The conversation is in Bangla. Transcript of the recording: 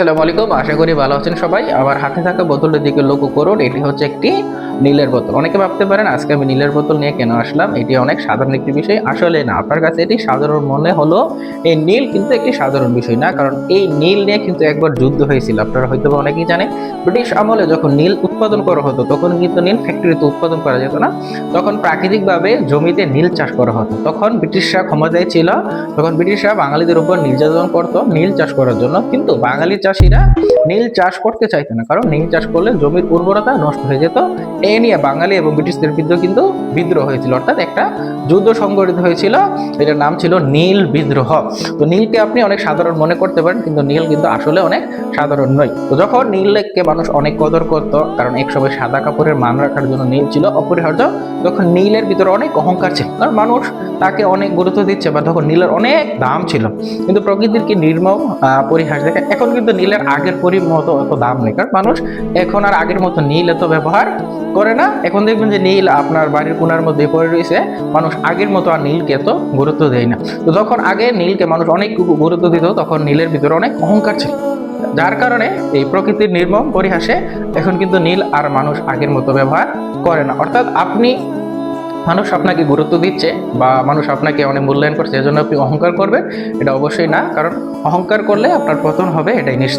আসসালামু আলাইকুম, আশা করি ভালো আছেন সবাই। আমার হাতে থাকা বোতলের দিকে লক্ষ্য করুন। এটি হচ্ছে একটি নীলের বোতল। অনেকে ভাবতে পারেন আজকে আমি নীলের বোতল নিয়ে কেন আসলাম, এটি অনেক সাধারণ একটি বিষয়। আসলে না, আপনার কাছে এটি সাধারণ মনে হলো, এই নীল কিন্তু একটি সাধারণ বিষয় না। কারণ এই নীল নিয়ে কিন্তু একবার যুদ্ধ হয়েছিল, আপনারা হয়তো বা অনেকেই জানেন। ব্রিটিশ আমলে যখন নীল উৎপাদন করা হতো তখন কিন্তু নীল ফ্যাক্টরিতে উৎপাদন করা যেত না, তখন প্রাকৃতিকভাবে জমিতে নীল চাষ করা হতো। তখন ব্রিটিশরা ক্ষমতায় ছিল, তখন ব্রিটিশরা বাঙালিদের উপর নির্যাতন করতো নীল চাষ করার জন্য। কিন্তু বাঙালি চাষিরা নীল চাষ করতে চাইতো না, কারণ নীল চাষ করলে জমির উর্বরতা নষ্ট হয়ে যেত। এ নিয়ে বাঙালি এবং ব্রিটিশদের বিরুদ্ধে কিন্তু বিদ্রোহ হয়েছিল, অর্থাৎ একটা যুদ্ধ সংগঠিত হয়েছিল। এটার নাম ছিল নীল বিদ্রোহ। তো নীলকে আপনি অনেক সাধারণ মনে করতে পারেন, কিন্তু নীল কিন্তু আসলে অনেক সাধারণ নয়। তো যখন নীলকে মানুষ অনেক কদর করত, কারণ একসময় সাদা কাপড়ের মান রাখার জন্য নীল ছিল অপরিহার্য, তখন নীলের ভিতরে অনেক অহংকার ছিল, কারণ মানুষ তাকে অনেক গুরুত্ব দিচ্ছে, বা তখন নীলের অনেক দাম ছিল। কিন্তু প্রকৃতির কি নির্মম পরিহাস দেখে, এখন কিন্তু নীলের আগের মতো অত দাম নেই, কারণ মানুষ এখন আর আগের মতো নীল এত ব্যবহার করে না। এখন দেখবেন যে নীল আপনার বাড়ির কোনার মধ্যে পড়ে রয়েছে, মানুষ আগের মতো আর নীলকে এত গুরুত্ব দেয় না। তো যখন আগে নীলকে মানুষ অনেক গুরুত্ব দিত, তখন নীলের ভিতরে অনেক অহংকার ছিল, যার কারণে এই প্রকৃতির নির্মম পরিহাসে এখন কিন্তু নীল আর মানুষ আগের মতো ব্যবহার করে না। অর্থাৎ মানুষ আপনাকে গুরুত্ব দিচ্ছে বা মানুষ আপনাকে অনেক মূল্যায়ন করছে, এজন্য আপনি অহংকার করবেন, এটা অবশ্যই না। কারণ অহংকার করলে আপনার পতন হবে, এটাই নিশ্চিত।